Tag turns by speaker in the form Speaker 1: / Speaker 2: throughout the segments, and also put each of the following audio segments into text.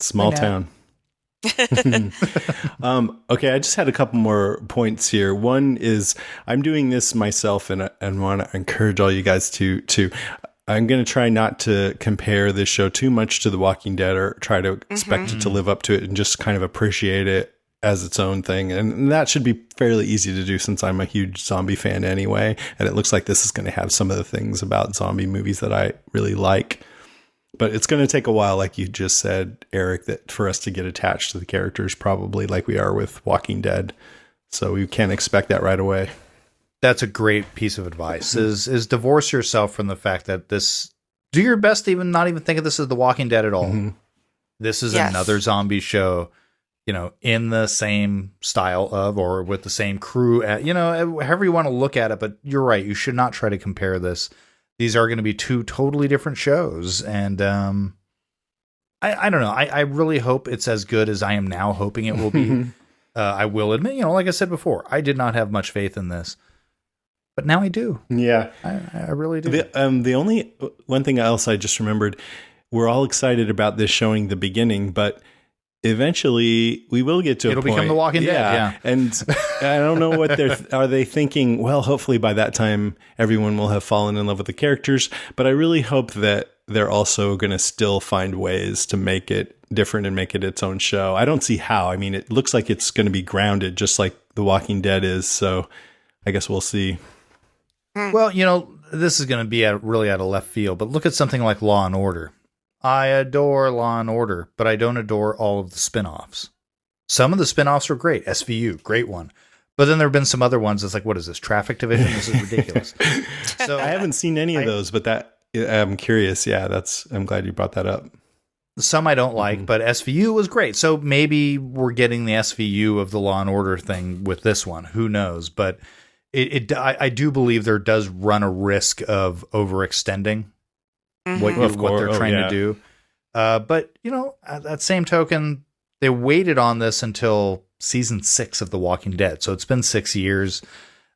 Speaker 1: Small town. Okay, I just had a couple more points here. One is I'm doing this myself and want to encourage all you guys to I'm going to try not to compare this show too much to The Walking Dead or try to expect it to live up to it, and just kind of appreciate it as its own thing. And that should be fairly easy to do since I'm a huge zombie fan anyway. And it looks like this is going to have some of the things about zombie movies that I really like. But it's going to take a while, like you just said, Eric, that for us to get attached to the characters, probably like we are with Walking Dead. So we can't expect that right away.
Speaker 2: That's a great piece of advice, is divorce yourself from the fact that do your best to even not even think of this as The Walking Dead at all. Mm-hmm. This is another zombie show, in the same style of, or with the same crew, however you want to look at it. But you're right. You should not try to compare this. These are going to be two totally different shows. And I don't know. I really hope it's as good as I am now hoping it will be. I will admit, like I said before, I did not have much faith in this. But now I do.
Speaker 1: Yeah.
Speaker 2: I really do.
Speaker 1: The only one thing else I just remembered, we're all excited about this showing the beginning, but eventually we will get to
Speaker 2: It'll become The Walking Dead. Yeah.
Speaker 1: And I don't know what are they thinking? Well, hopefully by that time, everyone will have fallen in love with the characters. But I really hope that they're also going to still find ways to make it different and make it its own show. I don't see how. I mean, it looks like it's going to be grounded just like The Walking Dead is. So I guess we'll see.
Speaker 2: Well, this is going to be really out of left field, but look at something like Law and Order. I adore Law and Order, but I don't adore all of the spinoffs. Some of the spinoffs are great. SVU, great one. But then there have been some other ones that's like, what is this, Traffic Division? This is ridiculous.
Speaker 1: So I haven't seen any of those, but I'm curious. Yeah, I'm glad you brought that up.
Speaker 2: Some I don't like, but SVU was great. So maybe we're getting the SVU of the Law and Order thing with this one. Who knows? But I do believe there does run a risk of overextending what they're trying to do. But, at that same token, they waited on this until season 6 of The Walking Dead. So it's been 6 years.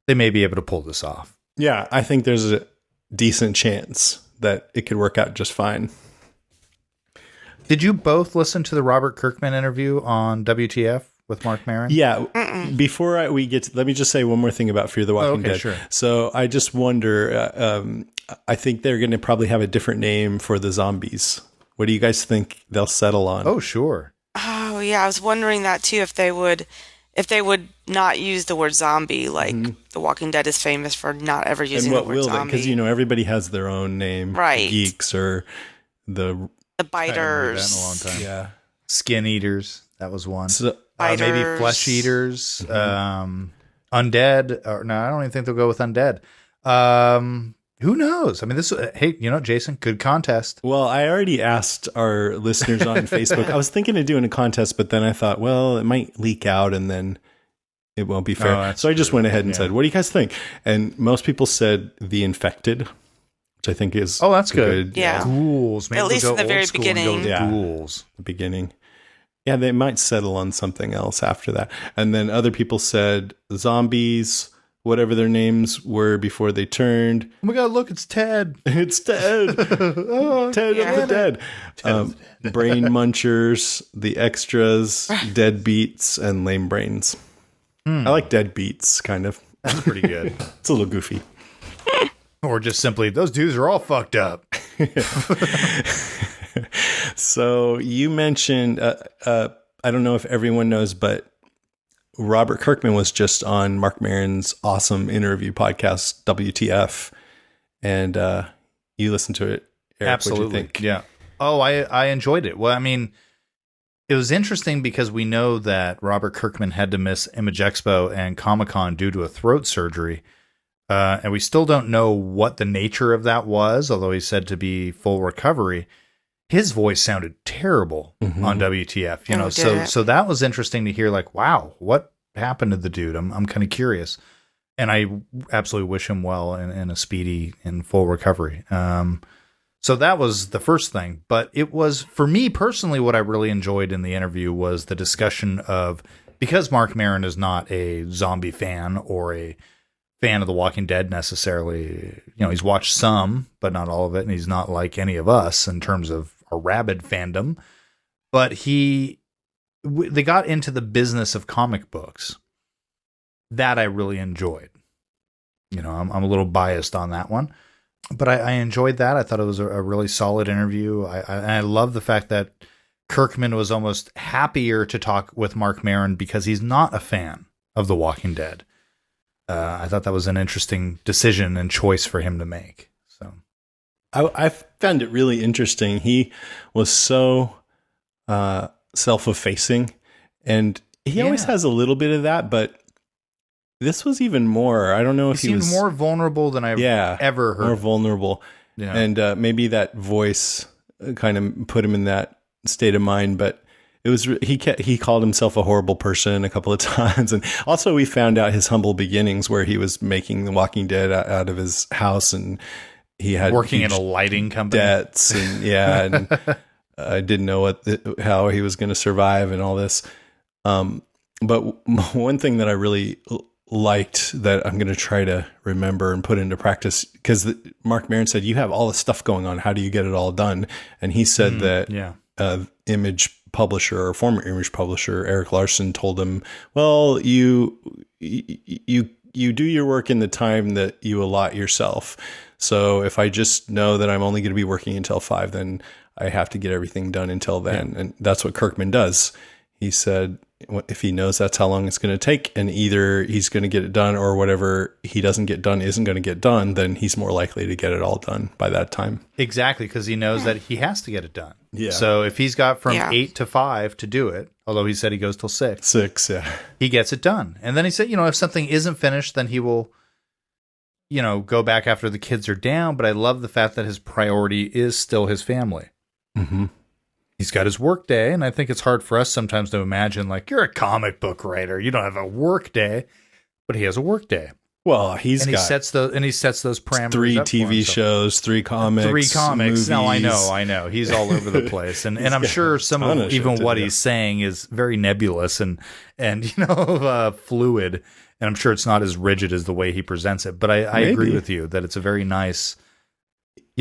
Speaker 2: They may be able to pull this off.
Speaker 1: Yeah, I think there's a decent chance that it could work out just fine.
Speaker 2: Did you both listen to the Robert Kirkman interview on WTF with Mark Maron?
Speaker 1: Yeah. Before we get to, let me just say one more thing about Fear the Walking Dead.
Speaker 2: Sure.
Speaker 1: So I just wonder, I think they're going to probably have a different name for the zombies. What do you guys think they'll settle on?
Speaker 2: Oh, sure.
Speaker 3: Oh, yeah. I was wondering that too, if they would not use the word zombie, like The Walking Dead is famous for not ever using the word zombie.
Speaker 1: Because, everybody has their own name.
Speaker 3: Right.
Speaker 1: The Geeks or the
Speaker 3: biters.
Speaker 2: That in a long time.
Speaker 1: Yeah.
Speaker 2: Skin eaters. That was one.
Speaker 3: Biters.
Speaker 2: Maybe flesh eaters. Undead. Or no, I don't even think they'll go with undead. Who knows? I mean, hey, Jason, good contest.
Speaker 1: Well, I already asked our listeners on Facebook. I was thinking of doing a contest, but then I thought, well, it might leak out and then it won't be fair. So I just went ahead and said, what do you guys think? And most people said The Infected, which I think is
Speaker 2: that's good.
Speaker 3: Yeah.
Speaker 2: Ghouls. Maybe
Speaker 3: at least in the very beginning.
Speaker 2: Ghouls.
Speaker 1: The beginning. Yeah, they might settle on something else after that. And then other people said zombies, whatever their names were before they turned.
Speaker 2: Oh my God, look, it's Ted.
Speaker 1: It's Ted. Ted of the Dead. Brain Munchers, The Extras, Deadbeats, and Lame Brains. I like Deadbeats, kind of.
Speaker 2: That's pretty good.
Speaker 1: It's a little goofy.
Speaker 2: Or just simply, those dudes are all fucked up.
Speaker 1: So you mentioned, I don't know if everyone knows, but Robert Kirkman was just on Mark Maron's awesome interview podcast, WTF. And you listened to it, Eric.
Speaker 2: Absolutely.
Speaker 1: What'd you think?
Speaker 2: Yeah. Oh, I enjoyed it. Well, I mean, it was interesting because we know that Robert Kirkman had to miss Image Expo and Comic-Con due to a throat surgery. And we still don't know what the nature of that was, although he said to be full recovery. His voice sounded terrible on WTF, so that was interesting to hear, like, wow, what happened to the dude? I'm kind of curious. And I absolutely wish him well in a speedy and full recovery. So that was the first thing. But it was, for me personally, what I really enjoyed in the interview was the discussion of, because Mark Maron is not a zombie fan or a fan of The Walking Dead necessarily. He's watched some, but not all of it, and he's not like any of us in terms of a rabid fandom. but they got into the business of comic books that I really enjoyed. You know, I'm a little biased on that one, but I enjoyed that. I thought it was a really solid interview. I love the fact that Kirkman was almost happier to talk with Mark Maron because he's not a fan of The Walking Dead. I thought that was an interesting decision and choice for him to make. So
Speaker 1: I found it really interesting. He was so self-effacing, and he always has a little bit of that, but this was even more. I don't know if he was
Speaker 2: more vulnerable than I've ever heard.
Speaker 1: More vulnerable. Yeah. And maybe that voice kind of put him in that state of mind, but it was he called himself a horrible person a couple of times. And also we found out his humble beginnings where he was making The Walking Dead out of his house, and he had
Speaker 2: working in a lighting company,
Speaker 1: debts, and and I didn't know how he was going to survive and all this. But one thing that I really liked that I'm going to try to remember and put into practice, because Mark Maron said, you have all this stuff going on. How do you get it all done? And he said that Image publisher or former Image publisher, Eric Larson, told him, well, you do your work in the time that you allot yourself. So if I just know that I'm only going to be working until 5, then I have to get everything done until then. Yeah. And that's what Kirkman does. He said, if he knows that's how long it's going to take, and either he's going to get it done or whatever he doesn't get done isn't going to get done, then he's more likely to get it all done by that time.
Speaker 2: Exactly, because he knows that he has to get it done.
Speaker 1: Yeah.
Speaker 2: So if he's got from 8 to 5 to do it, although he said he goes till 6.
Speaker 1: 6, yeah.
Speaker 2: He gets it done. And then he said, if something isn't finished, then he will, go back after the kids are down. But I love the fact that his priority is still his family.
Speaker 1: Mm-hmm.
Speaker 2: He's got his work day, and I think it's hard for us sometimes to imagine, like, you're a comic book writer, you don't have a work day, but he has a work day.
Speaker 1: Well, he
Speaker 2: sets those parameters.
Speaker 1: 3
Speaker 2: up
Speaker 1: TV shows, 3 comics,
Speaker 2: 3 comics.
Speaker 1: Movies.
Speaker 2: No, I know. He's all over the place, and I'm sure some of even what he's saying is very nebulous and fluid, and I'm sure it's not as rigid as the way he presents it. But I agree with you that it's a very nice.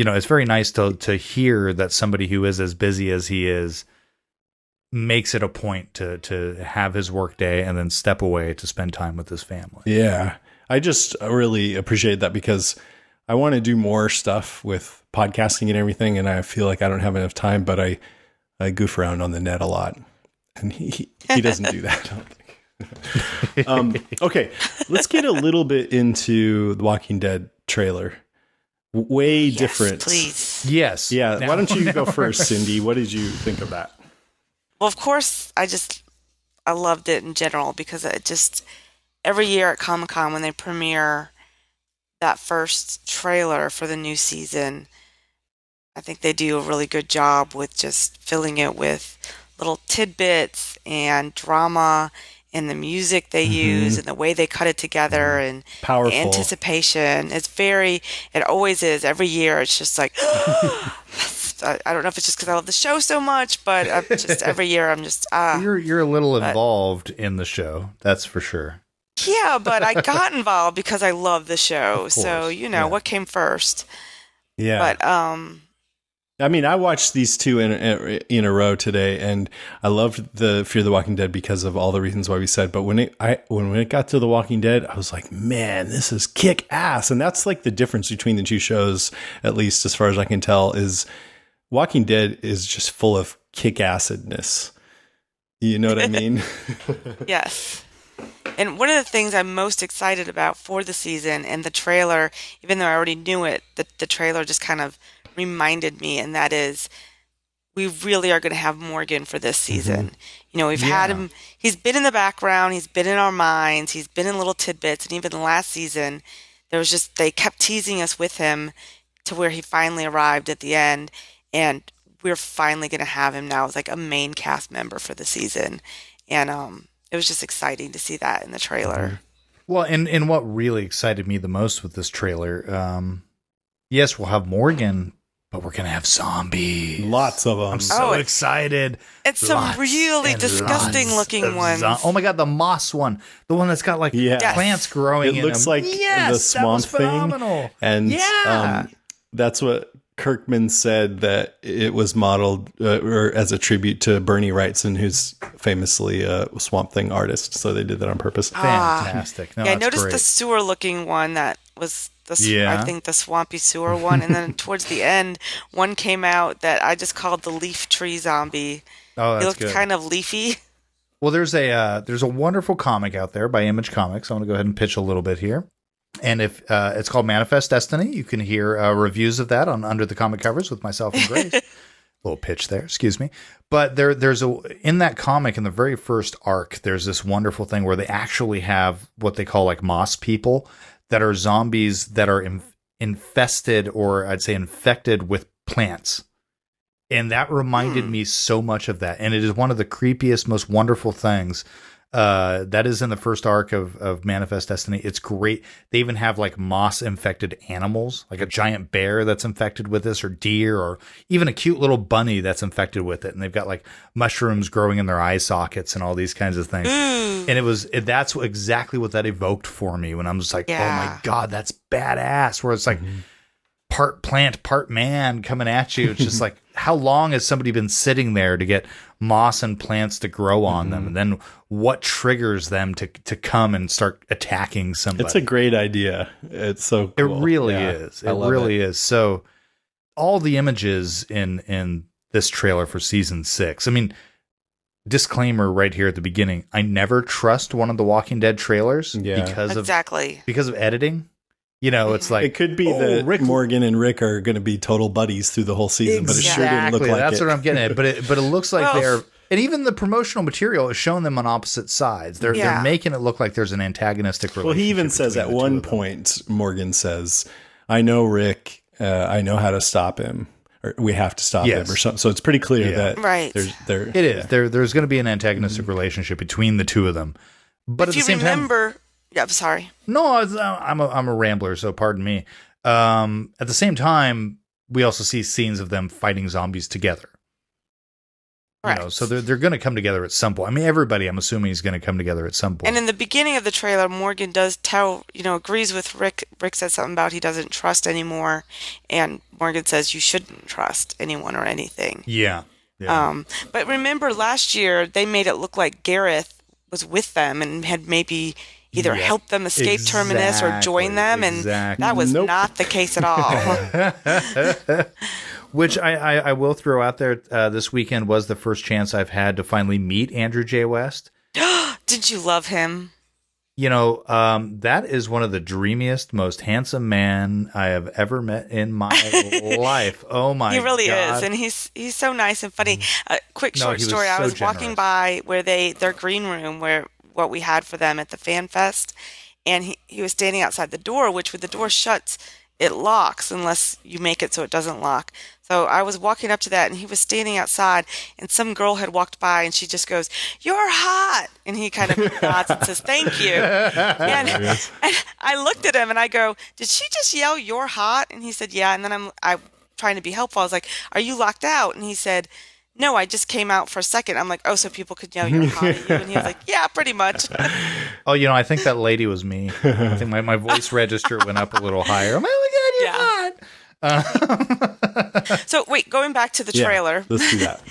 Speaker 2: It's very nice to hear that somebody who is as busy as he is makes it a point to have his work day and then step away to spend time with his family.
Speaker 1: Yeah. I just really appreciate that, because I want to do more stuff with podcasting and everything, and I feel like I don't have enough time, but I goof around on the net a lot, and he doesn't do that, I don't think. Okay, let's get a little bit into the Walking Dead trailer. Way different.
Speaker 3: Please.
Speaker 1: Yes. Yeah. Why don't you go first, Cindy? What did you think of that?
Speaker 3: Well, of course, I loved it in general, because it just, every year at Comic-Con when they premiere that first trailer for the new season, I think they do a really good job with just filling it with little tidbits and drama and the music they use and the way they cut it together and
Speaker 1: powerful
Speaker 3: anticipation. It always is. Every year it's just like, I don't know if it's just because I love the show so much, but just every year I'm just,
Speaker 2: You're a little involved in the show. That's for sure.
Speaker 3: Yeah, but I got involved because I love the show. So, what came first?
Speaker 1: Yeah.
Speaker 3: But,
Speaker 1: I mean, I watched these 2 in a row today, and I loved the Fear the Walking Dead because of all the reasons why we said. But when it got to The Walking Dead, I was like, man, this is kick ass. And that's like the difference between the 2 shows, at least as far as I can tell, is Walking Dead is just full of kick assedness. You know what I mean?
Speaker 3: Yes. And one of the things I'm most excited about for the season, and the trailer, even though I already knew it, the trailer just kind of reminded me, and that is, we really are going to have Morgan for this season. We've had him, he's been in the background, he's been in our minds, he's been in little tidbits, and even last season, they kept teasing us with him to where he finally arrived at the end, and we're finally going to have him now as like a main cast member for the season. And it was just exciting to see that in the trailer.
Speaker 2: Well, and what really excited me the most with this trailer, yes, we'll have Morgan, but we're going to have zombies.
Speaker 1: Lots of them.
Speaker 2: I'm so excited.
Speaker 3: It's some really disgusting looking ones.
Speaker 2: Oh my God, the moss one. The one that's got like plants growing in
Speaker 1: it. It looks like the swamp thing. And that's what Kirkman said that it was modeled or as a tribute to Bernie Wrightson, who's famously a Swamp Thing artist. So they did that on purpose.
Speaker 2: Fantastic. No,
Speaker 3: Yeah, I
Speaker 2: that's
Speaker 3: noticed
Speaker 2: great.
Speaker 3: the sewer looking one that was I
Speaker 2: Yeah.
Speaker 3: think the swampy sewer one, and then towards the end, one came out that I just called the leaf tree zombie.
Speaker 2: Oh,
Speaker 3: He
Speaker 2: that's
Speaker 3: looked
Speaker 2: good.
Speaker 3: kind of leafy.
Speaker 2: Well, there's a wonderful comic out there by Image Comics. I want to go ahead and pitch a little bit here. And if it's called Manifest Destiny, you can hear reviews of that on Under the Comic Covers with myself and Grace. Little pitch there, excuse me. But there's in that comic, in the very first arc, there's this wonderful thing where they actually have what they call like moss people that are zombies that are infested, or I'd say infected with plants. And that reminded me so much of that. And it is one of the creepiest, most wonderful things. That is in the first arc of Manifest Destiny. It's great. They even have like moss infected animals, like a giant bear that's infected with this, or deer, or even a cute little bunny that's infected with it. And they've got like mushrooms growing in their eye sockets and all these kinds of things. And that's exactly what that evoked for me when I'm just like, oh my God, that's badass. Where it's like, part plant, part man coming at you. It's just like, how long has somebody been sitting there to get moss and plants to grow on them? And then what triggers them to come and start attacking somebody?
Speaker 1: It's a great idea. It's so cool.
Speaker 2: It really is. It really is. So all the images in this trailer for season 6, I mean, disclaimer right here at the beginning, I never trust one of the Walking Dead trailers because of editing. You know, it's like,
Speaker 1: it could be that
Speaker 2: Rick,
Speaker 1: Morgan and Rick are going to be total buddies through the whole season, but it sure didn't look like
Speaker 2: that's
Speaker 1: it.
Speaker 2: what I'm getting at. But it looks like they're, and even the promotional material is showing them on opposite sides. They're making it look like there's an antagonistic relationship.
Speaker 1: Well, he even says at one point, Morgan says, "I know Rick. I know how to stop him. Or we have to stop him." Or something. So it's pretty clear that
Speaker 2: there's going to be an antagonistic relationship between the two of them. But at the same time,
Speaker 3: yeah, I'm sorry.
Speaker 2: No, I'm a rambler, so pardon me. At the same time, we also see scenes of them fighting zombies together. You know, so they're going to come together at some point. I mean, everybody, I'm assuming, is going to come together at some point.
Speaker 3: And in the beginning of the trailer, Morgan does agrees with Rick. Rick says something about he doesn't trust anymore, and Morgan says you shouldn't trust anyone or anything.
Speaker 2: Yeah.
Speaker 3: But remember, last year they made it look like Gareth was with them and had maybe either help them escape Terminus or join them, and that was not the case at all.
Speaker 2: Which I will throw out there, this weekend was the first chance I've had to finally meet Andrew J. West.
Speaker 3: Did you love him?
Speaker 2: You know, that is one of the dreamiest, most handsome man I have ever met in my life. Oh my God.
Speaker 3: He really is, and he's so nice and funny. Quick short story, I was walking by where their green room, where what we had for them at the Fan Fest, and he was standing outside the door, which when the door shuts, it locks unless you make it so it doesn't lock. So I was walking up to that, and he was standing outside, and some girl had walked by, and she just goes, "You're hot," and he kind of nods and says, "Thank you." And I looked at him, and I go, "Did she just yell, 'You're hot'?" And he said, "Yeah." And then I'm trying to be helpful. I was like, "Are you locked out?" And he said, "No, I just came out for a second." I'm like, "Oh, so people could yell you're hot at you?" And he was like, "Yeah, pretty much."
Speaker 2: Oh, you know, I think that lady was me. I think my voice register went up a little higher. I'm like, "Oh my God, you're hot."
Speaker 3: So wait, going back to the trailer.
Speaker 1: Let's do that.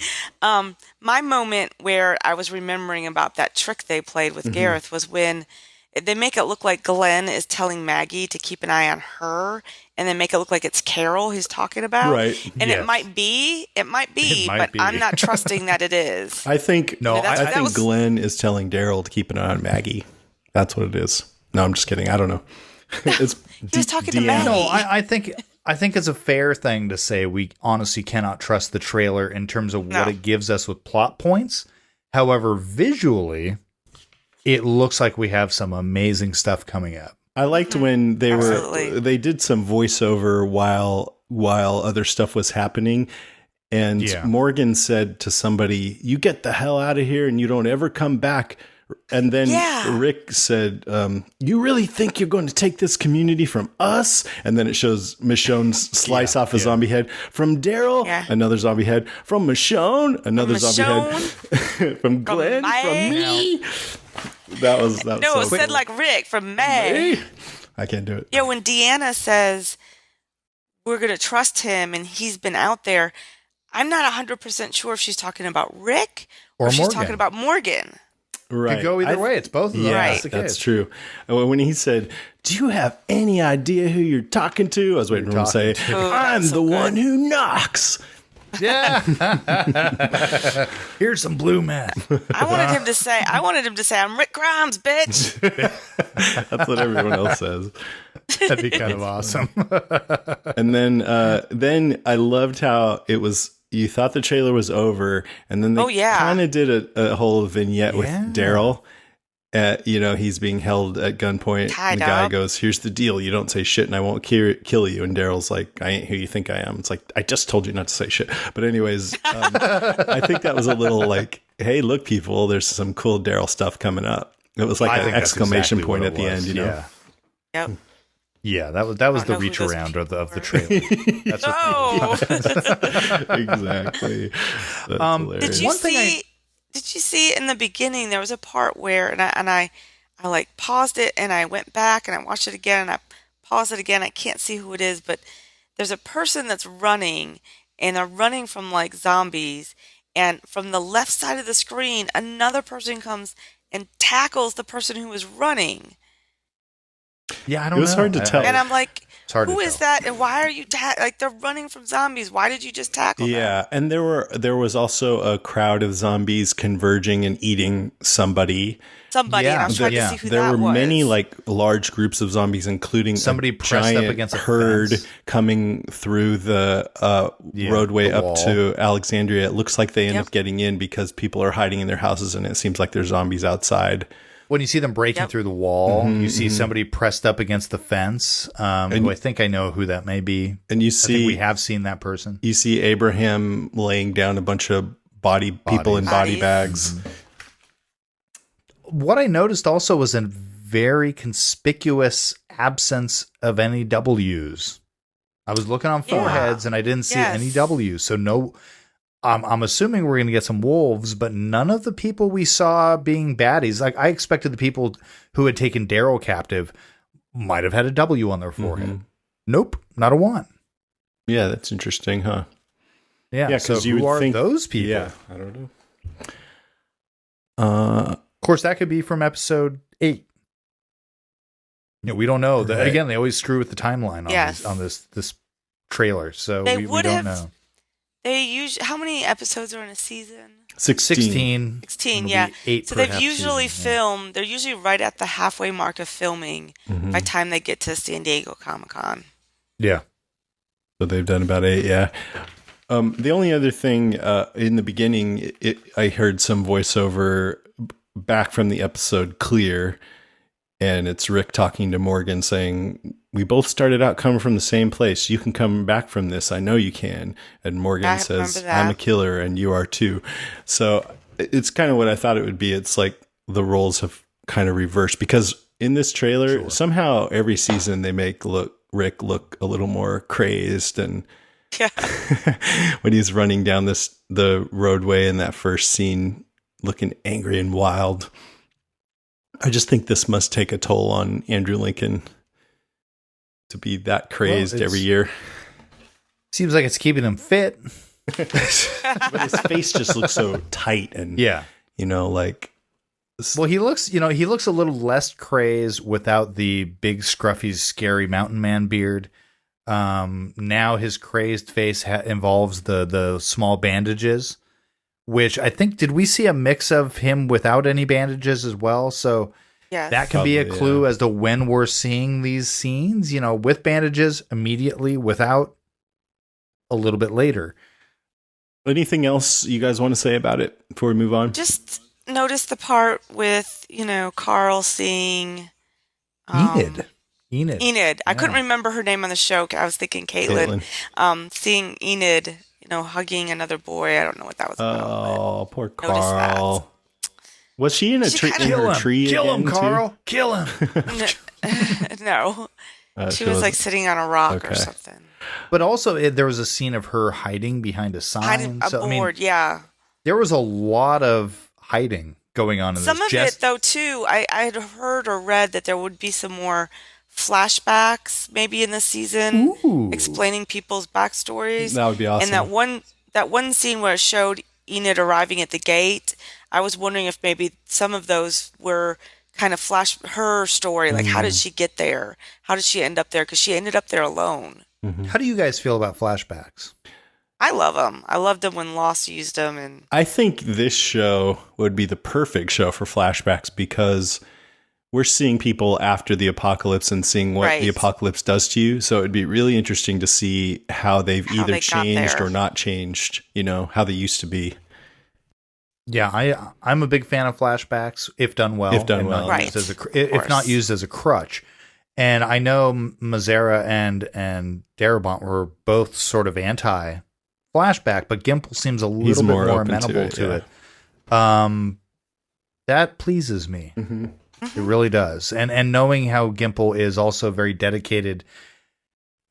Speaker 3: My moment where I was remembering about that trick they played with Gareth was when they make it look like Glenn is telling Maggie to keep an eye on her, and then make it look like it's Carol he's talking about.
Speaker 1: Right.
Speaker 3: And it might be, but I'm not trusting that it is.
Speaker 1: I think Glenn is telling Daryl to keep an eye on Maggie. That's what it is. No, I'm just kidding. I don't know.
Speaker 3: He was talking to Maggie.
Speaker 2: No, I think it's a fair thing to say we honestly cannot trust the trailer in terms of what it gives us with plot points. However, visually, it looks like we have some amazing stuff coming up.
Speaker 1: I liked when they did some voiceover while other stuff was happening. And Morgan said to somebody, "You get the hell out of here and you don't ever come back." And then Rick said, "You really think you're going to take this community from us?" And then it shows Michonne's slice off a zombie head. From Daryl, another zombie head. From Michonne, another zombie head. From Glenn, from me. That was
Speaker 3: no, it said like Rick from May.
Speaker 1: I can't do it.
Speaker 3: Yeah, when Deanna says, we're going to trust him and he's been out there. I'm not 100% sure if she's talking about Rick or
Speaker 2: Or
Speaker 3: if she's talking
Speaker 2: Morgan.
Speaker 3: about Morgan.
Speaker 1: Right.
Speaker 2: Could go either way. It's both of them.
Speaker 1: Yeah,
Speaker 3: Right.
Speaker 1: that's true. When he said, "Do you have any idea who you're talking to?" I was waiting for him to say,
Speaker 3: Oh,
Speaker 1: "I'm
Speaker 3: that's
Speaker 1: the
Speaker 3: so good.
Speaker 1: one who knocks."
Speaker 2: Yeah. Here's some blue man.
Speaker 3: I wanted him to say, I'm Rick Grimes, bitch.
Speaker 1: That's what everyone else says.
Speaker 2: That'd be kind of awesome.
Speaker 1: And then I loved how it was. You thought the trailer was over, and then they kind of did a whole vignette with Daryl. He's being held at gunpoint.
Speaker 3: Tied
Speaker 1: and the guy
Speaker 3: up.
Speaker 1: goes, "Here's the deal: you don't say shit, and I won't kill you." And Daryl's like, "I ain't who you think I am." It's like, I just told you not to say shit. But anyways, I think that was a little like, "Hey, look, people, there's some cool Daryl stuff coming up." It was like an exclamation point at the end, you know.
Speaker 2: Yeah.
Speaker 3: Yep.
Speaker 2: Yeah, that was the
Speaker 3: know who
Speaker 2: reach
Speaker 3: those
Speaker 2: around of the
Speaker 3: people
Speaker 2: trailer. That's what
Speaker 1: Exactly. That's hilarious.
Speaker 3: Did you see in the beginning there was a part where I like paused it and I went back and I watched it again and I paused it again. I can't see who it is, but there's a person that's running and they're running from like zombies, and from the left side of the screen another person comes and tackles the person who was running.
Speaker 2: Yeah, I don't know.
Speaker 1: It was hard to tell.
Speaker 3: And I'm like,
Speaker 2: hard
Speaker 3: who
Speaker 2: to
Speaker 3: is
Speaker 2: tell.
Speaker 3: that? And why are you like they're running from zombies? Why did you just tackle them?
Speaker 1: Yeah, and there was also a crowd of zombies converging and eating somebody.
Speaker 3: And I was trying to see who
Speaker 1: there
Speaker 3: that
Speaker 1: were
Speaker 3: was.
Speaker 1: many like large groups of zombies, including
Speaker 2: Somebody
Speaker 1: a
Speaker 2: pressed
Speaker 1: giant
Speaker 2: up against a
Speaker 1: herd
Speaker 2: fence.
Speaker 1: coming through the roadway
Speaker 2: the
Speaker 1: up
Speaker 2: wall.
Speaker 1: to Alexandria. It looks like they end up getting in because people are hiding in their houses, and it seems like there's zombies outside.
Speaker 2: When you see them breaking through the wall, you see somebody pressed up against the fence. Who I think I know who that may be.
Speaker 1: And you
Speaker 2: I
Speaker 1: see
Speaker 2: think we have seen that person.
Speaker 1: You see Abraham laying down a bunch of people in body
Speaker 3: Bodies.
Speaker 1: bags.
Speaker 2: What I noticed also was a very conspicuous absence of any W's. I was looking on foreheads and I didn't see any W's. So no, I'm assuming we're going to get some wolves, but none of the people we saw being baddies. Like I expected the people who had taken Daryl captive might have had a W on their forehead. Nope, not a one.
Speaker 1: Yeah, that's interesting, huh?
Speaker 2: Yeah, so
Speaker 1: you
Speaker 2: who
Speaker 1: would
Speaker 2: are
Speaker 1: think
Speaker 2: those people?
Speaker 1: Yeah, I don't know.
Speaker 2: Of course, that could be from episode 8. We don't know.
Speaker 1: Right.
Speaker 2: Again, they always screw with the timeline on this trailer, so we don't know.
Speaker 3: They usually, how many episodes are in a season?
Speaker 1: 16.
Speaker 3: 16,
Speaker 2: It'll
Speaker 3: yeah.
Speaker 2: be 8
Speaker 3: So
Speaker 2: per
Speaker 3: they've
Speaker 2: half
Speaker 3: usually
Speaker 2: season,
Speaker 3: filmed, they're usually right at the halfway mark of filming by the time they get to San Diego Comic-Con.
Speaker 2: Yeah.
Speaker 1: So they've done about 8, yeah. The only other thing in the beginning, I heard some voiceover back from the episode Clear, and it's Rick talking to Morgan saying, "We both started out coming from the same place. You can come back from this. I know you can." And Morgan says, "I'm a killer and you are too." So it's kind of what I thought it would be. It's like the roles have kind of reversed, because in this trailer, somehow every season they make Rick look a little more crazed, and when he's running down the roadway in that first scene, looking angry and wild. I just think this must take a toll on Andrew Lincoln to be that crazed every year.
Speaker 2: Seems like it's keeping him fit.
Speaker 1: But his face just looks so tight and like.
Speaker 2: Well, he looks a little less crazed without the big scruffy scary mountain man beard. Now his crazed face involves the small bandages, which I think, did we see a mix of him without any bandages as well? So that can be a clue as to when we're seeing these scenes, with bandages immediately, without a little bit later.
Speaker 1: Anything else you guys want to say about it before we move on?
Speaker 3: Just notice the part with, Carl seeing
Speaker 2: Enid.
Speaker 3: I couldn't remember her name on the show. I was thinking Caitlin. Seeing Enid, hugging another boy. I don't know what that was about.
Speaker 1: Oh, poor Carl. Was she in a tree?
Speaker 2: Kill him, Carl. Kill him.
Speaker 3: No. She was like sitting on a rock or something.
Speaker 2: But also, there was a scene of her hiding behind a sign.
Speaker 3: Hiding aboard,
Speaker 2: There was a lot of hiding going on in
Speaker 3: Some
Speaker 2: this.
Speaker 3: Some of it, though, too, I had heard or read that there would be some more flashbacks maybe in the season,
Speaker 2: Ooh.
Speaker 3: explaining people's backstories.
Speaker 1: That would be
Speaker 3: And
Speaker 1: awesome.
Speaker 3: that one scene where it showed Enid arriving at the gate, I was wondering if maybe some of those were kind of flash her story, like how did
Speaker 1: Mm.
Speaker 3: she get there? How did she end up there? Because she ended up there alone.
Speaker 1: Mhm.
Speaker 2: How do you guys feel about flashbacks?
Speaker 3: I love them. I loved them when Lost used them, and
Speaker 1: I think this show would be the perfect show for flashbacks because we're seeing people after the apocalypse and seeing what the
Speaker 3: right,
Speaker 1: apocalypse does to you. So it'd be really interesting to see how they've
Speaker 3: how
Speaker 1: either
Speaker 3: they got
Speaker 1: changed or
Speaker 3: there.
Speaker 1: not changed, how they used to be,
Speaker 2: Yeah, I'm a big fan of flashbacks if done well
Speaker 1: if done
Speaker 2: and not
Speaker 1: well.
Speaker 3: Right,
Speaker 2: used as a
Speaker 3: of
Speaker 2: if not
Speaker 3: course.
Speaker 2: used as a crutch. And I know Mazzara and Darabont were both sort of anti flashback, but Gimple seems a
Speaker 1: He's
Speaker 2: little bit more
Speaker 1: open
Speaker 2: amenable to
Speaker 1: yeah.
Speaker 2: it. That pleases me.
Speaker 1: Mm-hmm.
Speaker 2: It really does. And knowing how Gimple is also very dedicated,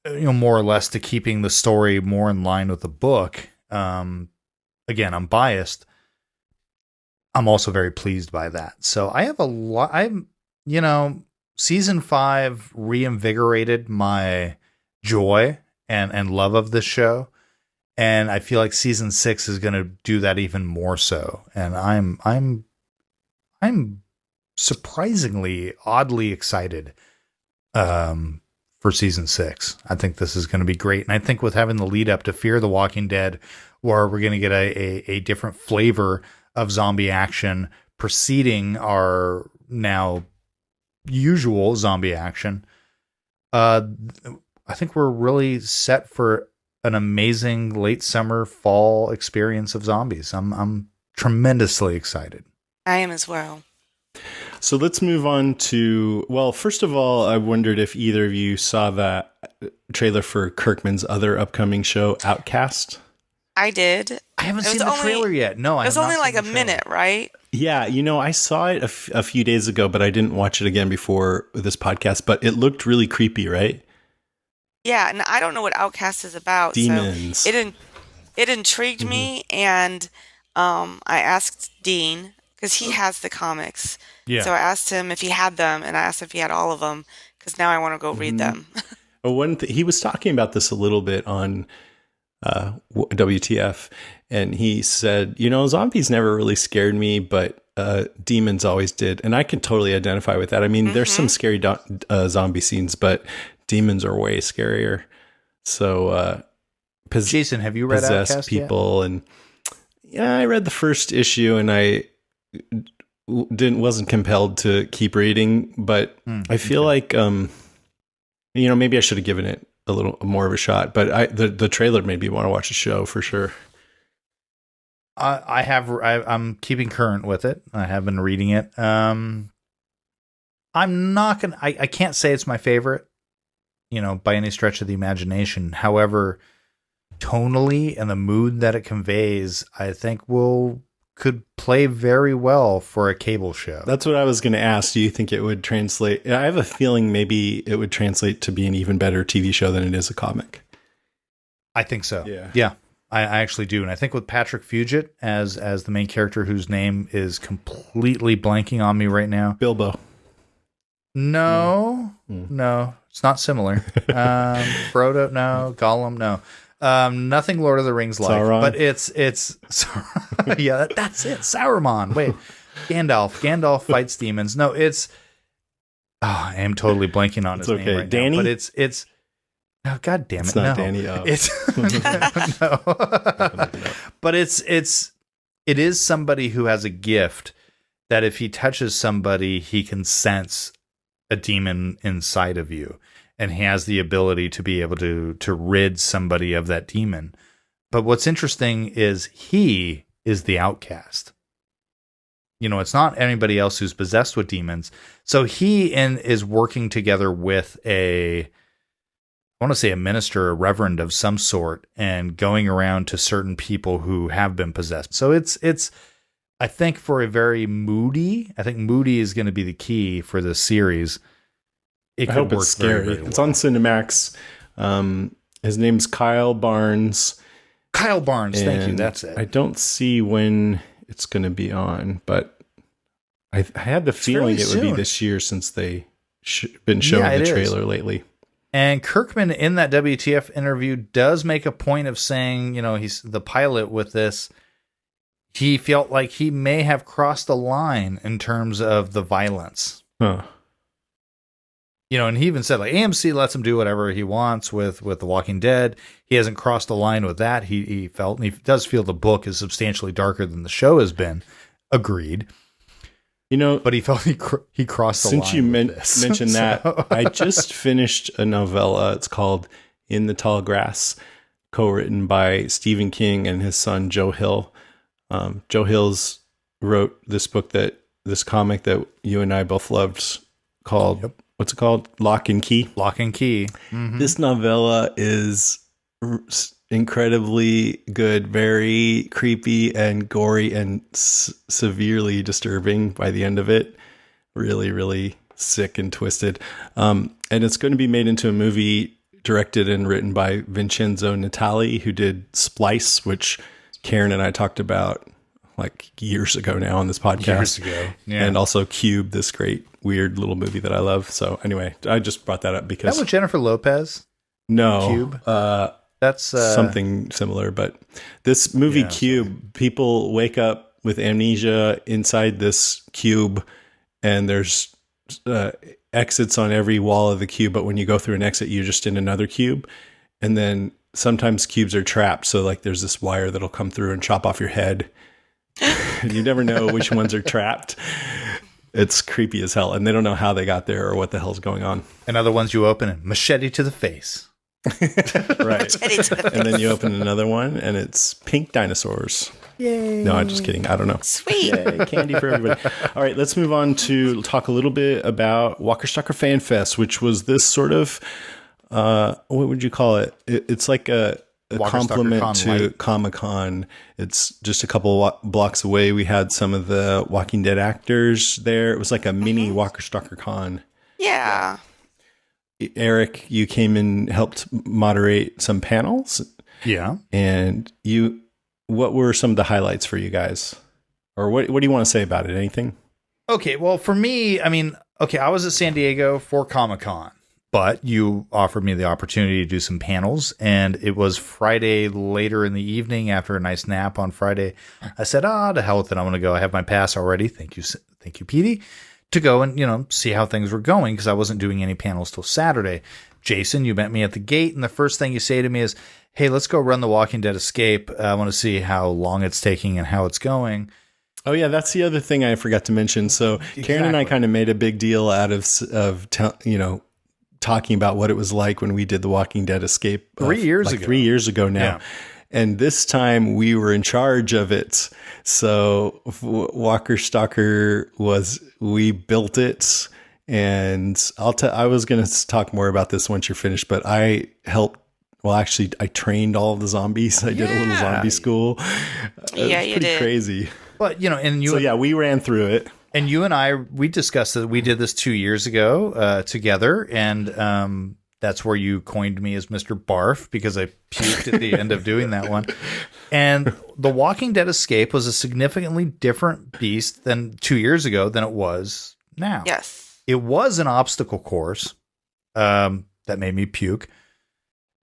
Speaker 2: more or less to keeping the story more in line with the book. Again, I'm biased. I'm also very pleased by that. So I have a lot. Season 5 reinvigorated my joy and love of this show. And I feel like season 6 is going to do that even more so. And I'm surprisingly oddly excited for season 6. I think this is going to be great. And I think with having the lead up to Fear the Walking Dead, where we're going to get a different flavor of zombie action preceding our now usual zombie action, I think we're really set for an amazing late summer fall experience of zombies. I'm tremendously excited.
Speaker 3: I am as well.
Speaker 1: So let's move on to, well, first of all, I wondered if either of you saw that trailer for Kirkman's other upcoming show, Outcast.
Speaker 3: I did.
Speaker 2: I haven't
Speaker 3: It was
Speaker 2: seen the
Speaker 3: only
Speaker 2: trailer yet. No, I
Speaker 3: it was
Speaker 2: have not
Speaker 3: only
Speaker 2: seen
Speaker 3: like
Speaker 2: the
Speaker 3: a
Speaker 2: trailer.
Speaker 3: minute, right?
Speaker 1: Yeah, I saw it a few days ago, but I didn't watch it again before this podcast, but it looked really creepy, right?
Speaker 3: Yeah, and I don't know what Outcast is about, so
Speaker 1: Demons.
Speaker 3: it it intrigued
Speaker 1: Mm-hmm.
Speaker 3: me, and I asked Dean because he has the comics.
Speaker 2: Yeah.
Speaker 3: So I asked him if he had them, and I asked if he had all of them because now I want to go read
Speaker 1: Mm-hmm.
Speaker 3: them.
Speaker 1: He was talking about this a little bit on WTF, and he said, zombies never really scared me, but demons always did, and I can totally identify with that. I mean, there's some scary zombie scenes, but demons are way scarier. So,
Speaker 2: Jason, have you read
Speaker 1: possess
Speaker 2: Outcast
Speaker 1: people, and yeah, I read the first issue, and I wasn't compelled to keep reading, but I feel like maybe I should have given it a little more of a shot, but the trailer made me want to watch the show for sure.
Speaker 2: I'm keeping current with it. I have been reading it. I'm not gonna. I can't say it's my favorite, by any stretch of the imagination. However, tonally and the mood that it conveys, I think could play very well for a cable show.
Speaker 1: That's what I was going to ask. Do you think it would translate? I have a feeling maybe it would translate to be an even better TV show than it is a comic.
Speaker 2: I think so.
Speaker 1: Yeah.
Speaker 2: I actually do. And I think with Patrick Fugit as the main character, whose name is completely blanking on me right now.
Speaker 1: Bilbo.
Speaker 2: No, it's not similar. Frodo, no. Gollum, no. Nothing Lord of the Rings like,
Speaker 1: Sauron.
Speaker 2: but it's yeah, that's it. Sauron. Wait, Gandalf fights demons. No, I am totally blanking on his
Speaker 1: okay.
Speaker 2: name right
Speaker 1: Danny?
Speaker 2: now. But it's oh, God damn it,
Speaker 1: It's not
Speaker 2: no.
Speaker 1: Danny. Oh.
Speaker 2: It's no. But it is somebody who has a gift that if he touches somebody, he can sense a demon inside of you. And he has the ability to be able to rid somebody of that demon. But what's interesting is he is the outcast. It's not anybody else who's possessed with demons. So he is working together with I want to say a minister, a reverend of some sort, and going around to certain people who have been possessed. So it's I think for a very moody, I think moody is going to be the key for this series.
Speaker 1: I hope it's scary.
Speaker 2: Very, very
Speaker 1: It's
Speaker 2: well.
Speaker 1: on Cinemax. His name's Kyle Barnes.
Speaker 2: Kyle Barnes, thank you.
Speaker 1: And
Speaker 2: That's it.
Speaker 1: I don't see when it's going to be on, but I had the feeling it would be
Speaker 2: soon.
Speaker 1: this year since they been shown
Speaker 2: Yeah,
Speaker 1: in the
Speaker 2: it is.
Speaker 1: trailer lately.
Speaker 2: And Kirkman in that WTF interview does make a point of saying, he's the pilot with this. He felt like he may have crossed a line in terms of the violence.
Speaker 1: Huh.
Speaker 2: And he even said like AMC lets him do whatever he wants with The Walking Dead. He hasn't crossed a line with that. He felt, and he does feel the book is substantially darker than the show has been. Agreed. But he felt he crossed the line.
Speaker 1: Since you mentioned that, I just finished a novella. It's called In the Tall Grass, co-written by Stephen King and his son Joe Hill. Joe Hills wrote this comic that you and I both loved called, what's it called? Lock and Key.
Speaker 2: Lock and Key. Mm-hmm.
Speaker 1: This novella is incredibly good, very creepy and gory and severely disturbing by the end of it. Really, really sick and twisted. And it's going to be made into a movie directed and written by Vincenzo Natali, who did Splice, which Karen and I talked about like years ago now on this podcast.
Speaker 2: Years ago. Yeah.
Speaker 1: And also Cube, this great weird little movie that I love. So anyway, I just brought that up because
Speaker 2: that was Jennifer Lopez.
Speaker 1: No,
Speaker 2: Cube. That's
Speaker 1: something similar, but this movie Cube, people wake up with amnesia inside this cube, and there's exits on every wall of the cube. But when you go through an exit, you're just in another cube, and then sometimes cubes are trapped. So like, there's this wire that'll come through and chop off your head. You never know which ones are trapped. It's creepy as hell, and they don't know how they got there or what the hell's going on.
Speaker 2: And other ones you open and machete to the face.
Speaker 1: Right. And then you open another one and it's pink dinosaurs. Yay. No, I'm just kidding. I don't know.
Speaker 3: Sweet.
Speaker 1: Yay, candy for everybody. All right, let's move on to talk a little bit about Walker Stalker Fan Fest, which was this sort of, what would you call it? It's like a complement to Comic-Con. It's just a couple blocks away. We had some of the Walking Dead actors there. It was like a mini Walker Stalker Con.
Speaker 3: Yeah.
Speaker 1: Eric, you came and helped moderate some panels.
Speaker 2: Yeah.
Speaker 1: And what were some of the highlights for you guys? Or what do you want to say about it? Anything?
Speaker 2: Okay. Well, for me, I was at San Diego for Comic-Con, but you offered me the opportunity to do some panels, and it was Friday later in the evening after a nice nap on Friday. I said, to hell with it. I'm going to go. I have my pass already. Thank you, Petey. To go and, see how things were going, because I wasn't doing any panels till Saturday. Jason, you met me at the gate, and the first thing you say to me is, hey, let's go run the Walking Dead Escape. I want to see how long it's taking and how it's going.
Speaker 1: Oh, yeah, that's the other thing I forgot to mention. So exactly. Karen and I kind of made a big deal out of talking about what it was like when we did the Walking Dead Escape
Speaker 2: 3 years ago.
Speaker 1: 3 years ago now.
Speaker 2: Yeah.
Speaker 1: And this time we were in charge of it. So Walker Stalker we built it. And I was going to talk more about this once you're finished, but I helped. Well, actually, I trained all of the zombies. I did a little zombie school.
Speaker 3: Yeah, you did.
Speaker 1: Crazy.
Speaker 2: But,
Speaker 1: we ran through it.
Speaker 2: And you and I, we discussed that we did this 2 years ago together. And that's where you coined me as Mr. Barf, because I puked at the end of doing that one. And the Walking Dead Escape was a significantly different beast than 2 years ago than it was now.
Speaker 3: Yes.
Speaker 2: It was an obstacle course that made me puke.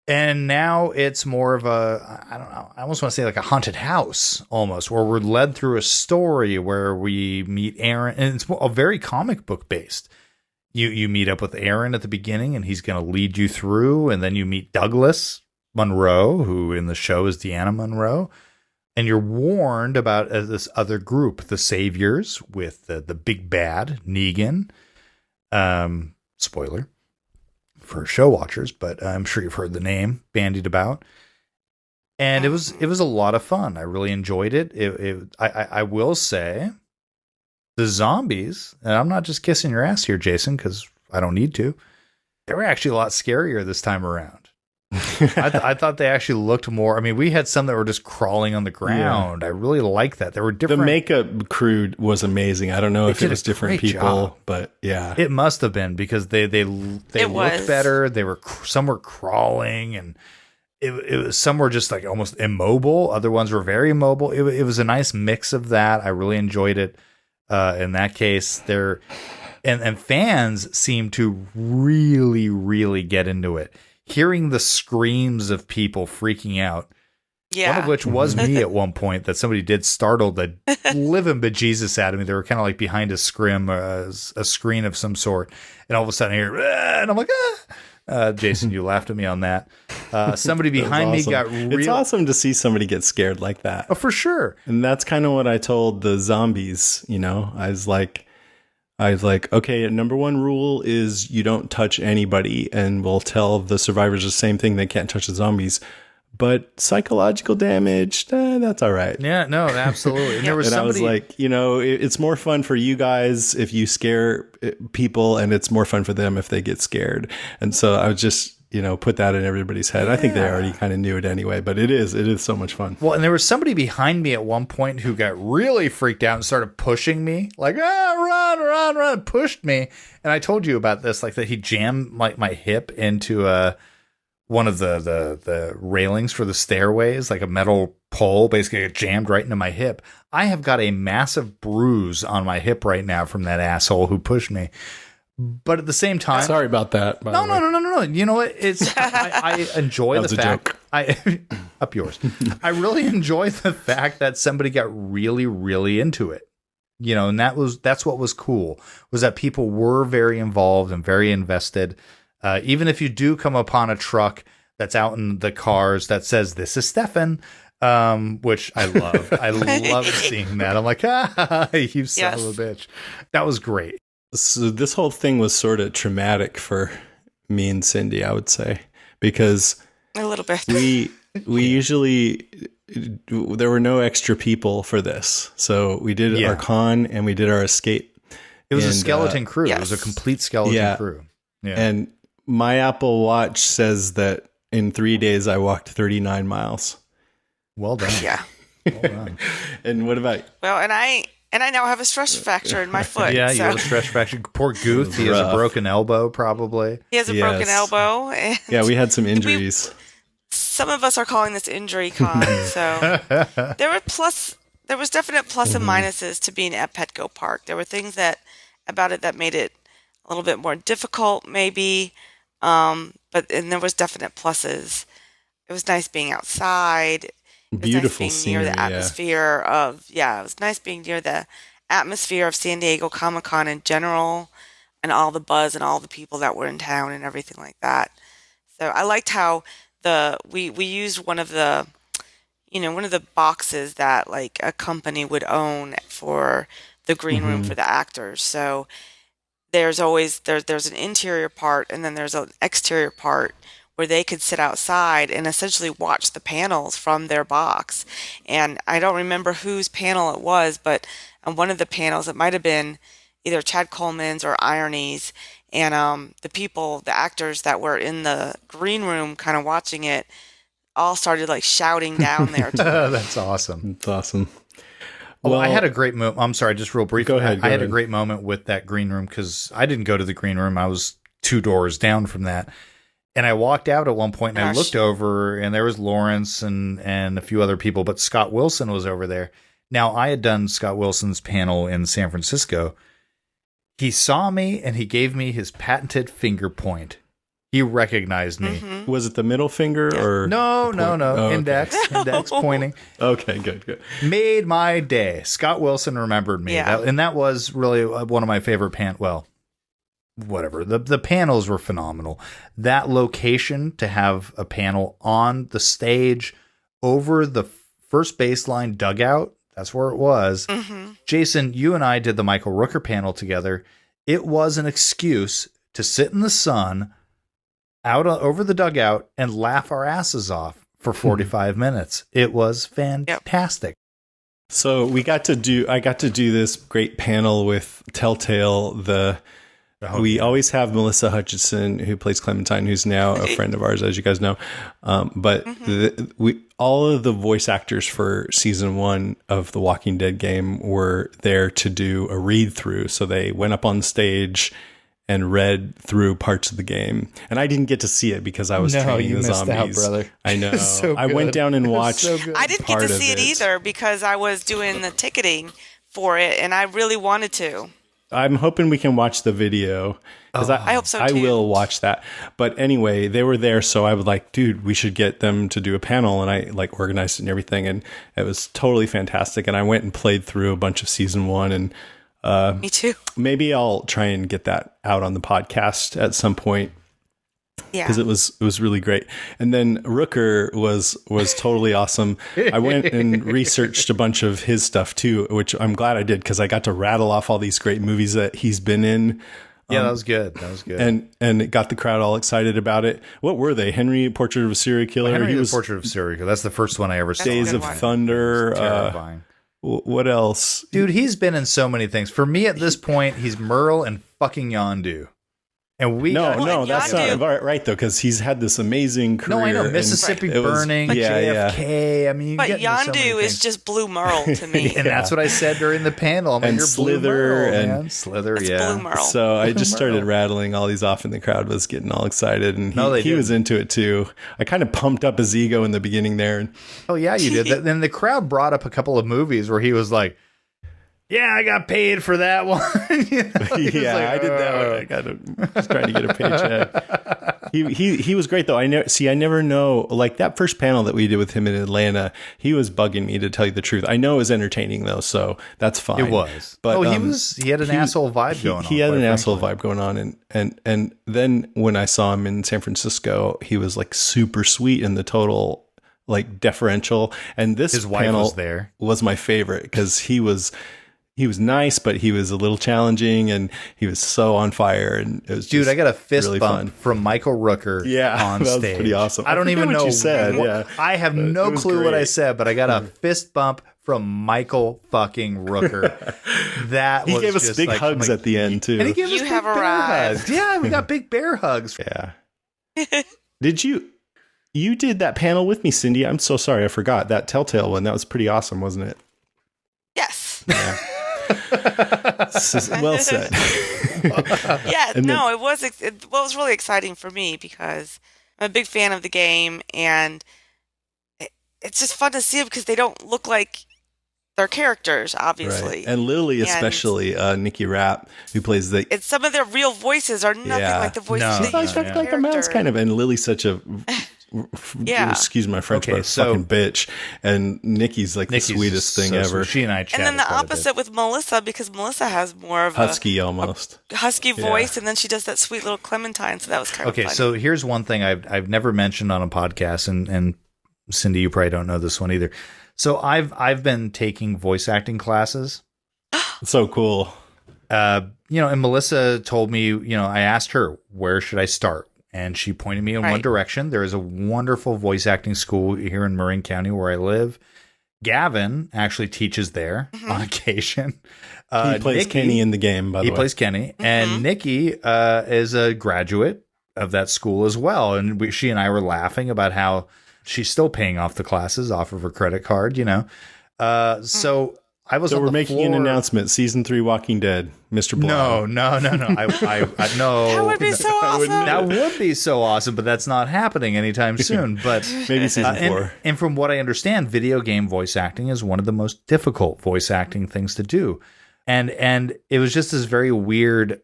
Speaker 2: And now it's more of I almost want to say like a haunted house almost, where we're led through a story where we meet Aaron, and it's a very comic book based. You meet up with Aaron at the beginning, and he's going to lead you through, and then you meet Douglas Monroe, who in the show is Deanna Monroe, and you're warned about this other group, the Saviors, with the big bad Negan. Spoiler for show watchers, but I'm sure you've heard the name bandied about. And it was a lot of fun. I really enjoyed it. I will say, the zombies, and I'm not just kissing your ass here, Jason, because I don't need to. They were actually a lot scarier this time around. I thought they actually looked more. I mean, we had some that were just crawling on the ground. Yeah. I really like that. There were different. The
Speaker 1: makeup crew was amazing. I don't know if it was different people, job. But yeah,
Speaker 2: it must have been, because they looked better. They were some were crawling, and it was some were just like almost immobile. Other ones were very immobile. It was a nice mix of that. I really enjoyed it. In that case, And fans seem to really, really get into it. Hearing the screams of people freaking out.
Speaker 3: Yeah.
Speaker 2: One of which was me at one point, that somebody did startle the living bejesus out of me. They were kind of like behind a scrim, a screen of some sort. And all of a sudden I hear, "Ah," and I'm like, ah. Jason, you laughed at me on that. Somebody behind me got real.
Speaker 1: It's awesome to see somebody get scared like that.
Speaker 2: Oh, for sure.
Speaker 1: And that's kind of what I told the zombies, you know. I was like, okay, number one rule is you don't touch anybody, and we'll tell the survivors the same thing. They can't touch the zombies. But psychological damage, that's all right.
Speaker 2: Yeah, no, absolutely. And there was
Speaker 1: and
Speaker 2: somebody,
Speaker 1: I was like, you know, it's more fun for you guys if you scare people, and it's more fun for them if they get scared. And so I was just, you know, put that in everybody's head. I think they already kind of knew it anyway, but it is so much fun.
Speaker 2: Well, and there was somebody behind me at one point who got really freaked out and started pushing me, like, run, pushed me. And I told you about this, like that he jammed like my hip into one of the railings for the stairways, like a metal pole, basically it jammed right into my hip. I have got a massive bruise on my hip right now from that asshole who pushed me. But at the same time,
Speaker 1: sorry about that.
Speaker 2: No. You know what? It's I enjoy the fact up yours. I really enjoy the fact that somebody got really, really into it. You know, and that's what was cool, was that people were very involved and very invested. Even if you do come upon a truck that's out in the cars that says, "This is Stefan," which I love. I love seeing that. I'm like, you son of a bitch. That was great.
Speaker 1: So this whole thing was sort of traumatic for me and Cindy, I would say, because
Speaker 3: a little bit.
Speaker 1: we usually, there were no extra people for this. So we did our con and we did our escape.
Speaker 2: It was a skeleton crew.
Speaker 3: Yes.
Speaker 2: It was a complete skeleton crew. Yeah.
Speaker 1: And my Apple Watch says that in 3 days I walked 39 miles.
Speaker 2: Well done.
Speaker 3: Yeah.
Speaker 2: Well done.
Speaker 1: And what about?
Speaker 3: Well, and I now have a stress fracture in my foot.
Speaker 2: Yeah,
Speaker 3: so.
Speaker 2: you have a stress fracture. Poor Guth. He has a broken elbow, probably.
Speaker 3: He has a broken elbow. And
Speaker 1: yeah, we had some injuries.
Speaker 3: Some of us are calling this injury con. So there was definite plus and minuses to being at Petco Park. There were things about it that made it a little bit more difficult, maybe. But there was definite pluses. It was nice being outside.
Speaker 1: Beautiful
Speaker 3: nice being near the atmosphere of it was nice being near the atmosphere of San Diego Comic-Con in general, and all the buzz and all the people that were in town and everything like that. So I liked how we used one of the boxes that like a company would own for the green room for the actors. So there's always there's an interior part, and then there's an exterior part where they could sit outside and essentially watch the panels from their box. And I don't remember whose panel it was, but on one of the panels, it might have been either Chad Coleman's or Irony's, and the actors that were in the green room kind of watching it all started like shouting down there.
Speaker 2: That's awesome.
Speaker 1: That's awesome.
Speaker 2: Well, I had a great moment. I'm sorry, just real briefly.
Speaker 1: Go ahead.
Speaker 2: I had a great moment with that green room because I didn't go to the green room. I was 2 doors down from that. And I walked out at one point and I looked over, and there was Lawrence and a few other people, but Scott Wilson was over there. Now, I had done Scott Wilson's panel in San Francisco. He saw me and he gave me his patented finger point. He recognized me.
Speaker 3: Mm-hmm.
Speaker 1: Was it the middle finger or
Speaker 2: No.
Speaker 1: Oh,
Speaker 2: index pointing.
Speaker 1: Okay, good.
Speaker 2: Made my day. Scott Wilson remembered me.
Speaker 3: Yeah.
Speaker 2: That was really one of my favorite whatever. The panels were phenomenal. That location to have a panel on the stage over the first baseline dugout, that's where it was.
Speaker 3: Mm-hmm.
Speaker 2: Jason, you and I did the Michael Rooker panel together. It was an excuse to sit in the sun out over the dugout and laugh our asses off for 45 minutes. It was fantastic.
Speaker 1: So I got to do this great panel with Telltale. We always have Melissa Hutchison, who plays Clementine, who's now a friend of ours, as you guys know. But all of the voice actors for season 1 of the Walking Dead game were there to do a read through. So they went up on stage and read through parts of the game. And I didn't get to see it because I was training the zombies.
Speaker 2: Out, brother.
Speaker 1: I know.
Speaker 2: So
Speaker 1: I went down and watched.
Speaker 2: So
Speaker 3: I didn't get to see it either because I was doing the ticketing for it, and I really wanted to.
Speaker 1: I'm hoping we can watch the video because
Speaker 3: I hope so,
Speaker 1: I
Speaker 3: too.
Speaker 1: will watch that. But anyway, they were there, so I was like, dude, we should get them to do a panel, and I like organized it and everything, and it was totally fantastic. And I went and played through a bunch of season 1, and
Speaker 3: Me too.
Speaker 1: maybe I'll try and get that out on the podcast at some point.
Speaker 3: Yeah.
Speaker 1: Because it was really great. And then Rooker was totally awesome. I went and researched a bunch of his stuff too, which I'm glad I did because I got to rattle off all these great movies that he's been in.
Speaker 2: Yeah, that was good. That was good.
Speaker 1: And it got the crowd all excited about it. What were they? Henry, Portrait of a Serial Killer.
Speaker 2: Henry, the Portrait of a Serial Killer. That's the first one I ever saw.
Speaker 1: Days of Thunder.
Speaker 2: Terrifying.
Speaker 1: What else?
Speaker 2: Dude, he's been in so many things. For me, at this point, he's Merle and fucking Yondu. And
Speaker 1: no, that's
Speaker 3: Yondu.
Speaker 1: not right though, because he's had this amazing career.
Speaker 2: No, I know
Speaker 1: and
Speaker 2: Mississippi
Speaker 1: it was-
Speaker 2: Burning, JFK. I mean, you
Speaker 3: But
Speaker 2: get into so many
Speaker 3: Yondu is
Speaker 2: things.
Speaker 3: just Blue Merle to me.
Speaker 2: And that's what I said during the panel. I'm like,
Speaker 1: And
Speaker 2: you're
Speaker 1: Slither
Speaker 2: Blue Merle,
Speaker 1: and-
Speaker 2: man. Slither,
Speaker 3: It's
Speaker 2: yeah.
Speaker 3: Blue Merle.
Speaker 1: So I just started
Speaker 2: Merle.
Speaker 1: rattling all these off, and the crowd was getting all excited, and
Speaker 2: No, they
Speaker 1: he was
Speaker 2: didn't.
Speaker 1: into it too. I kind of pumped up his ego in the beginning there, and
Speaker 2: Oh yeah, you did. Then the crowd brought up a couple of movies where he was like, "Yeah, I got paid for that one." You know, he was
Speaker 1: yeah,
Speaker 2: like,
Speaker 1: I did that one. I got to just trying to get a paycheck. He was great though. I never know, like that first panel that we did with him in Atlanta. He was bugging me, to tell you the truth. I know it was entertaining though, so that's fine.
Speaker 2: It was.
Speaker 1: but
Speaker 2: he had an asshole vibe going on.
Speaker 1: He had
Speaker 2: quite
Speaker 1: an asshole
Speaker 2: frankly.
Speaker 1: vibe going on, and then when I saw him in San Francisco, he was like super sweet and the total like deferential. And this
Speaker 2: His wife
Speaker 1: panel
Speaker 2: was there.
Speaker 1: was my favorite because he was nice, but he was a little challenging, and he was so on fire. And it was
Speaker 2: Dude,
Speaker 1: just
Speaker 2: I got a fist
Speaker 1: really
Speaker 2: bump
Speaker 1: fun.
Speaker 2: from Michael Rooker on
Speaker 1: that was
Speaker 2: stage.
Speaker 1: pretty awesome.
Speaker 2: I don't even
Speaker 1: forget
Speaker 2: know
Speaker 1: what you said. Yeah,
Speaker 2: I have
Speaker 1: But
Speaker 2: no
Speaker 1: it was
Speaker 2: clue what I
Speaker 1: great.
Speaker 2: said, but I got a fist bump from Michael fucking Rooker. That
Speaker 1: He
Speaker 2: was
Speaker 1: gave us
Speaker 2: just
Speaker 1: big
Speaker 2: like,
Speaker 1: hugs
Speaker 2: like,
Speaker 1: at the end too.
Speaker 2: and he gave us
Speaker 3: You
Speaker 2: big
Speaker 3: have
Speaker 2: bear
Speaker 3: arrived.
Speaker 2: hugs. Yeah, we got big bear hugs.
Speaker 1: Yeah. Did you did that panel with me, Cindy? I'm so sorry, I forgot that Telltale one. That was pretty awesome, wasn't it?
Speaker 3: Yes.
Speaker 1: Yeah. Well said.
Speaker 3: Yeah,
Speaker 1: And
Speaker 3: no, it was it was really exciting for me because I'm a big fan of the game, and it's just fun to see them because they don't look like their characters, obviously.
Speaker 1: Right. And Lily,
Speaker 3: And-
Speaker 1: especially Nikki Rapp, who plays the
Speaker 3: It's some of their real voices are nothing
Speaker 1: Yeah.
Speaker 3: like the voices
Speaker 2: No,
Speaker 3: they
Speaker 1: she's like,
Speaker 3: use in the
Speaker 1: like a mouse
Speaker 3: character.
Speaker 1: kind of, and Lily's such a
Speaker 3: Yeah.
Speaker 1: excuse my French,
Speaker 2: Okay,
Speaker 1: but a
Speaker 2: so-
Speaker 1: fucking bitch, and Nikki's like
Speaker 2: Nikki's
Speaker 1: the sweetest thing
Speaker 2: so
Speaker 1: ever.
Speaker 2: sweet. She and I chatted
Speaker 3: And then the
Speaker 2: quite a bit.
Speaker 3: opposite with Melissa, because Melissa has more of
Speaker 1: Husky almost.
Speaker 3: a husky
Speaker 1: Yeah.
Speaker 3: voice, and then she does that sweet little Clementine, so that was kind of
Speaker 2: Okay,
Speaker 3: fun.
Speaker 2: so here's one thing I've never mentioned on a podcast, and Cindy, you probably don't know this one either. So I've been taking voice acting classes.
Speaker 1: So cool.
Speaker 2: And Melissa told me, I asked her, where should I start? And she pointed me in one
Speaker 3: Right.
Speaker 2: direction. There is a wonderful voice acting school here in Marin County where I live. Gavin actually teaches there on occasion.
Speaker 1: He plays
Speaker 2: Nikki-
Speaker 1: Kenny in the game, by the
Speaker 2: He
Speaker 1: way.
Speaker 2: plays Kenny. And Nikki is a graduate of that school as well. And she and I were laughing about how she's still paying off the classes off of her credit card, So I was
Speaker 1: So
Speaker 2: on
Speaker 1: we're
Speaker 2: the
Speaker 1: making an
Speaker 2: floor-
Speaker 1: announcement. Season 3 Walking Dead. Mr. Blau.
Speaker 2: No. I no.
Speaker 3: that would be so awesome.
Speaker 2: That would be so awesome, but that's not happening anytime soon. But
Speaker 1: Maybe season 4.
Speaker 2: and from what I understand, video game voice acting is one of the most difficult voice acting things to do. And it was just this very weird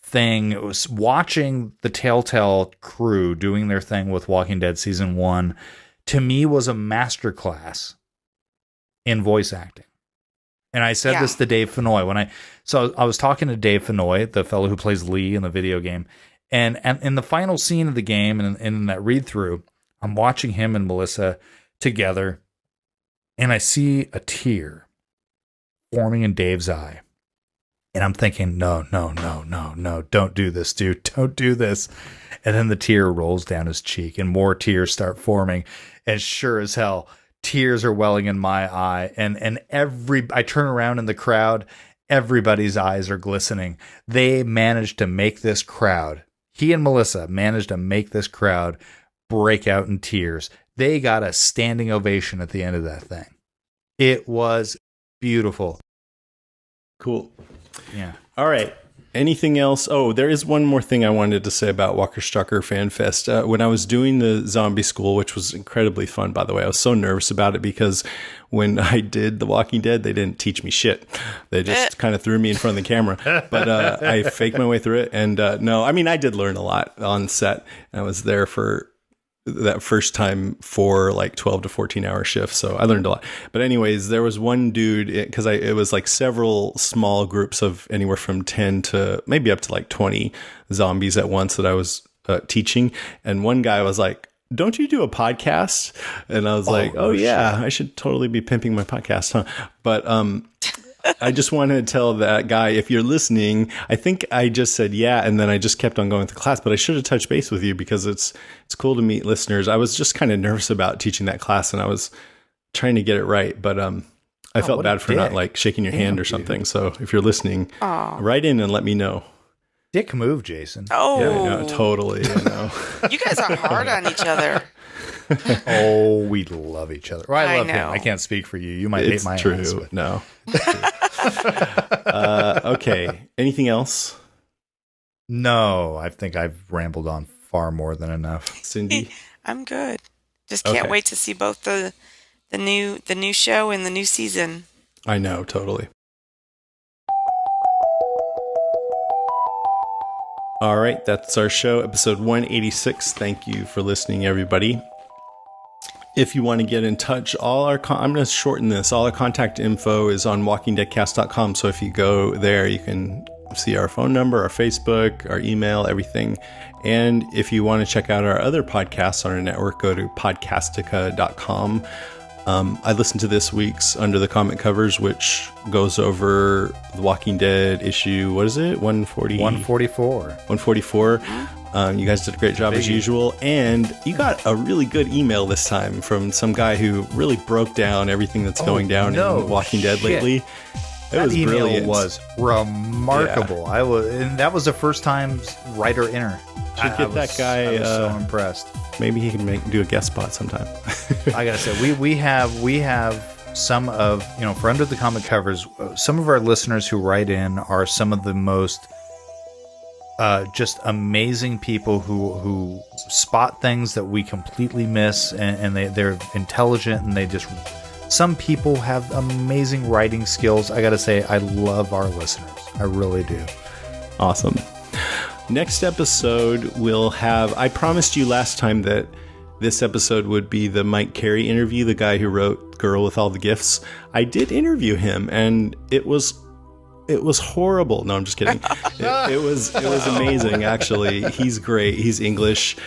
Speaker 2: thing. It was watching the Telltale crew doing their thing with Walking Dead season 1, to me, was a masterclass in voice acting. And I said
Speaker 3: Yeah.
Speaker 2: this to Dave Fenoy so I was talking to Dave Fenoy, the fellow who plays Lee in the video game, and in the final scene of the game and in that read through, I'm watching him and Melissa together, and I see a tear forming in Dave's eye, and I'm thinking, no, don't do this, dude, don't do this. And then the tear rolls down his cheek, and more tears start forming, and sure as hell, tears are welling in my eye, and I turn around in the crowd, everybody's eyes are glistening. They managed to make this crowd, he and Melissa managed to make this crowd break out in tears. They got a standing ovation at the end of that thing. It was beautiful.
Speaker 1: Cool.
Speaker 2: Yeah.
Speaker 1: All right. Anything else? Oh, there is one more thing I wanted to say about Walker Stalker Fan Fest. When I was doing the zombie school, which was incredibly fun, by the way, I was so nervous about it because when I did The Walking Dead, they didn't teach me shit. They just kind of threw me in front of the camera. But I faked my way through it. And no, I mean, I did learn a lot on set. I was there for that first time for like 12 to 14 hour shifts. So I learned a lot. But anyways, there was one dude, because it was like several small groups of anywhere from 10 to maybe up to like 20 zombies at once that I was teaching. And one guy was like, "Don't you do a podcast?" And I was like, "Oh yeah, I should totally be pimping my podcast, huh?" But I just wanted to tell that guy, if you're listening, I think I just said yeah, and then I just kept on going to class. But I should have touched base with you because it's cool to meet listeners. I was just kind of nervous about teaching that class, and I was trying to get it right, but I felt bad for not like shaking your hand or something. Dude. So if you're listening, write in and let me know.
Speaker 2: Dick move, Jason.
Speaker 3: Oh,
Speaker 1: yeah, no, totally. You know.
Speaker 3: You guys are hard on each other.
Speaker 2: Oh, we love each other. Well, I love him. I can't speak for you. You might hate my ass. But.
Speaker 1: No. Okay. Anything else?
Speaker 2: No, I think I've rambled on far more than enough.
Speaker 1: Cindy?
Speaker 3: I'm good. Just can't wait to see both the new show and the new season.
Speaker 1: I know, totally. All right, that's our show, episode 186. Thank you for listening, everybody. If you want to get in touch, I'm going to shorten this. All our contact info is on walkingdeadcast.com. So if you go there, you can see our phone number, our Facebook, our email, everything. And if you want to check out our other podcasts on our network, go to podcastica.com. I listened to this week's Under the Comic Covers, which goes over The Walking Dead issue, what is it?
Speaker 2: 144.
Speaker 1: 144. You guys did a great job as usual. And you got a really good email this time from some guy who really broke down everything that's going down in Walking Dead lately.
Speaker 2: That email brilliant. Was remarkable. Yeah. And that was the first time writer inner.
Speaker 1: Should get that guy.
Speaker 2: I was so impressed.
Speaker 1: Maybe he can do a guest spot sometime.
Speaker 2: I gotta say, we have some of, for Under the Comic Covers, some of our listeners who write in are some of the most just amazing people who spot things that we completely miss, and they're intelligent, and some people have amazing writing skills. I gotta say, I love our listeners. I really do.
Speaker 1: Awesome. Next episode, we'll have... I promised you last time that this episode would be the Mike Carey interview, the guy who wrote Girl with All the Gifts. I did interview him, and it was horrible. No, I'm just kidding. It was amazing, actually. He's great. He's English.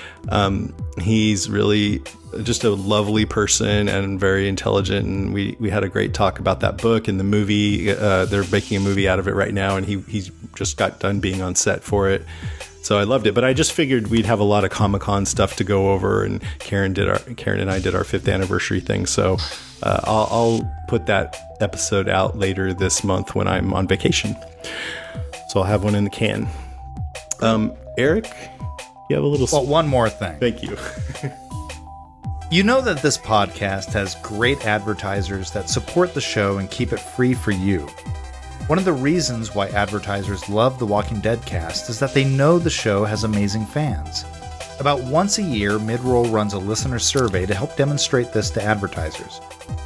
Speaker 1: He's really just a lovely person and very intelligent. And we had a great talk about that book and the movie. They're making a movie out of it right now, and he's just got done being on set for it. So I loved it. But I just figured we'd have a lot of Comic-Con stuff to go over, and Karen and I did our 5th anniversary thing. So I'll put that episode out later this month when I'm on vacation. So I'll have one in the can. Eric, you have a little...
Speaker 2: Well, one more thing.
Speaker 1: Thank you.
Speaker 2: You know that this podcast has great advertisers that support the show and keep it free for you. One of the reasons why advertisers love the Walking Dead cast is that they know the show has amazing fans. About once a year, Midroll runs a listener survey to help demonstrate this to advertisers.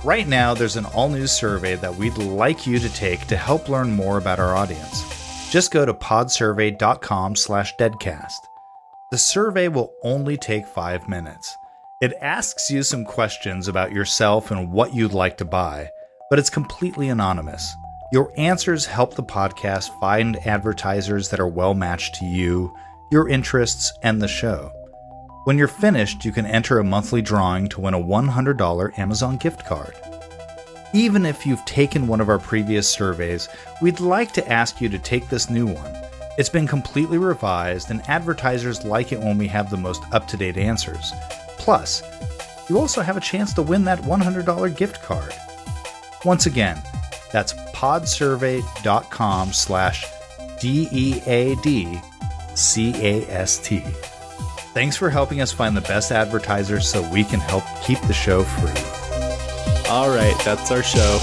Speaker 2: Right now, there's an all-new survey that we'd like you to take to help learn more about our audience. Just go to podsurvey.com/deadcast. The survey will only take 5 minutes. It asks you some questions about yourself and what you'd like to buy, but it's completely anonymous. Your answers help the podcast find advertisers that are well-matched to you, your interests, and the show. When you're finished, you can enter a monthly drawing to win a $100 Amazon gift card. Even if you've taken one of our previous surveys, we'd like to ask you to take this new one. It's been completely revised, and advertisers like it when we have the most up-to-date answers. Plus, you also have a chance to win that $100 gift card. Once again, that's podsurvey.com/DEADCAST. Thanks for helping us find the best advertisers so we can help keep the show free.
Speaker 1: All right, that's our show.